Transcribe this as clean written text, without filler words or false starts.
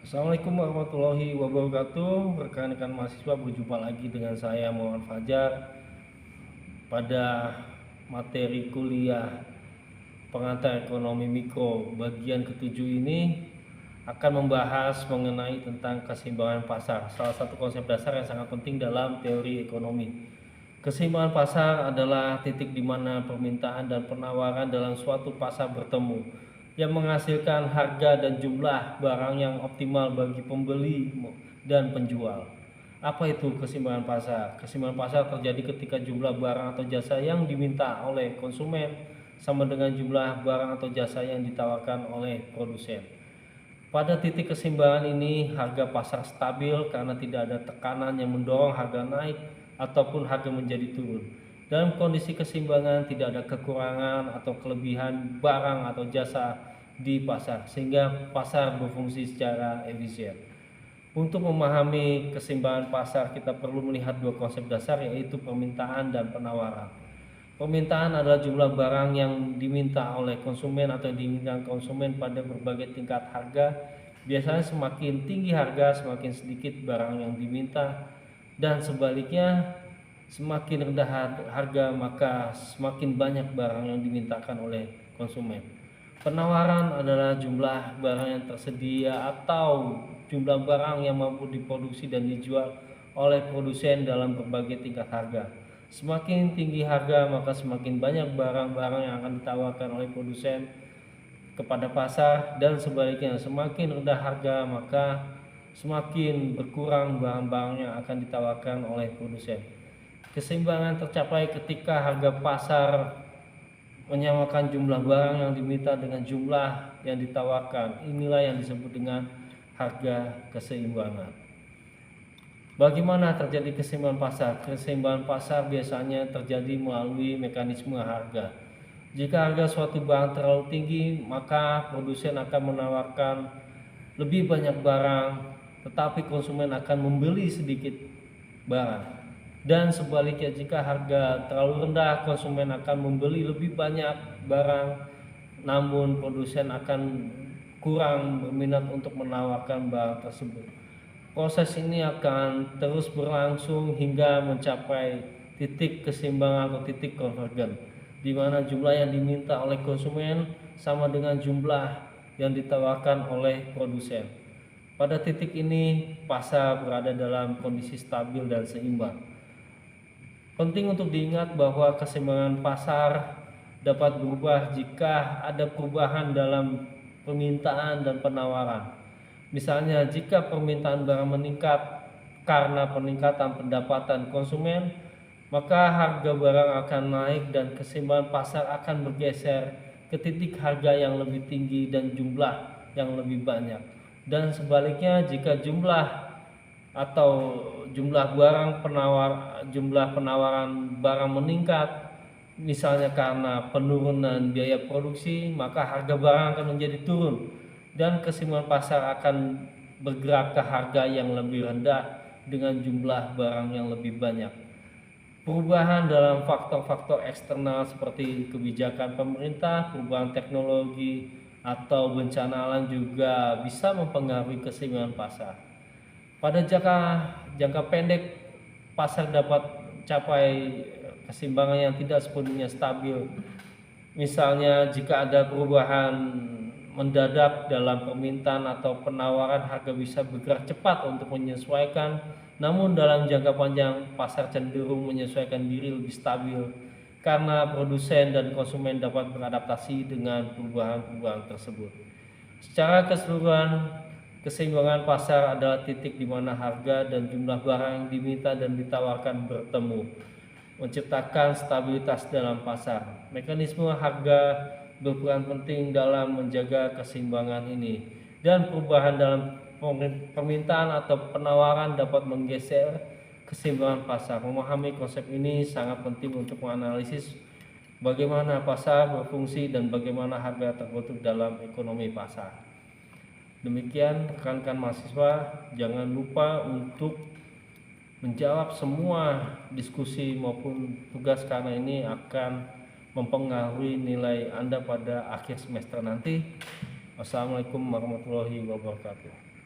Assalamualaikum warahmatullahi wabarakatuh. Rekan-rekan mahasiswa, berjumpa lagi dengan saya Muhammad Fajar pada materi kuliah pengantar ekonomi mikro bagian ketujuh ini akan membahas mengenai tentang keseimbangan pasar, salah satu konsep dasar yang sangat penting dalam teori ekonomi. Keseimbangan pasar adalah titik di mana permintaan dan penawaran dalam suatu pasar bertemu, yang menghasilkan harga dan jumlah barang yang optimal bagi pembeli dan penjual. Apa itu keseimbangan pasar? Keseimbangan pasar terjadi ketika jumlah barang atau jasa yang diminta oleh konsumen sama dengan jumlah barang atau jasa yang ditawarkan oleh produsen. Pada titik keseimbangan ini, harga pasar stabil karena tidak ada tekanan yang mendorong harga naik ataupun harga menjadi turun. Dalam kondisi keseimbangan, tidak ada kekurangan atau kelebihan barang atau jasa di pasar, sehingga pasar berfungsi secara efisien. Untuk memahami keseimbangan pasar, kita perlu melihat dua konsep dasar, yaitu permintaan dan penawaran. Permintaan adalah jumlah barang yang diminta oleh konsumen atau diinginkan konsumen pada berbagai tingkat harga. Biasanya semakin tinggi harga, semakin sedikit barang yang diminta, dan sebaliknya, semakin rendah harga maka semakin banyak barang yang dimintakan oleh konsumen. Penawaran adalah jumlah barang yang tersedia atau jumlah barang yang mampu diproduksi dan dijual oleh produsen dalam berbagai tingkat harga. Semakin tinggi harga maka semakin banyak barang-barang yang akan ditawarkan oleh produsen kepada pasar, dan sebaliknya, semakin rendah harga maka semakin berkurang barang-barang yang akan ditawarkan oleh produsen. Keseimbangan tercapai ketika harga pasar menyamakan jumlah barang yang diminta dengan jumlah yang ditawarkan. Inilah yang disebut dengan harga keseimbangan. Bagaimana terjadi keseimbangan pasar? Keseimbangan pasar biasanya terjadi melalui mekanisme harga. Jika harga suatu barang terlalu tinggi, maka produsen akan menawarkan lebih banyak barang, tetapi konsumen akan membeli sedikit barang. Dan sebaliknya, jika harga terlalu rendah, konsumen akan membeli lebih banyak barang, namun produsen akan kurang berminat untuk menawarkan barang tersebut. Proses ini akan terus berlangsung hingga mencapai titik keseimbangan atau titik konvergen, di mana jumlah yang diminta oleh konsumen sama dengan jumlah yang ditawarkan oleh produsen. Pada titik ini, pasar berada dalam kondisi stabil dan seimbang. Penting untuk diingat bahwa keseimbangan pasar dapat berubah jika ada perubahan dalam permintaan dan penawaran. Misalnya, jika permintaan barang meningkat karena peningkatan pendapatan konsumen, maka harga barang akan naik dan keseimbangan pasar akan bergeser ke titik harga yang lebih tinggi dan jumlah yang lebih banyak. Dan sebaliknya, jika jumlah penawaran barang meningkat, misalnya karena penurunan biaya produksi, maka harga barang akan menjadi turun dan keseimbangan pasar akan bergerak ke harga yang lebih rendah dengan jumlah barang yang lebih banyak. Perubahan dalam faktor-faktor eksternal seperti kebijakan pemerintah, perubahan teknologi, atau bencana alam juga bisa mempengaruhi keseimbangan pasar. Pada jangka pendek, pasar dapat capai keseimbangan yang tidak sepenuhnya stabil. Misalnya, jika ada perubahan mendadak dalam permintaan atau penawaran, harga bisa bergerak cepat untuk menyesuaikan. Namun dalam jangka panjang, pasar cenderung menyesuaikan diri lebih stabil karena produsen dan konsumen dapat beradaptasi dengan perubahan-perubahan tersebut. Secara keseluruhan, keseimbangan pasar adalah titik di mana harga dan jumlah barang yang diminta dan ditawarkan bertemu, menciptakan stabilitas dalam pasar. Mekanisme harga berperan penting dalam menjaga keseimbangan ini, dan perubahan dalam permintaan atau penawaran dapat menggeser keseimbangan pasar. Memahami konsep ini sangat penting untuk menganalisis bagaimana pasar berfungsi dan bagaimana harga terbentuk dalam ekonomi pasar. Demikian rekan-rekan mahasiswa, jangan lupa untuk menjawab semua diskusi maupun tugas karena ini akan mempengaruhi nilai Anda pada akhir semester nanti. Wassalamualaikum warahmatullahi wabarakatuh.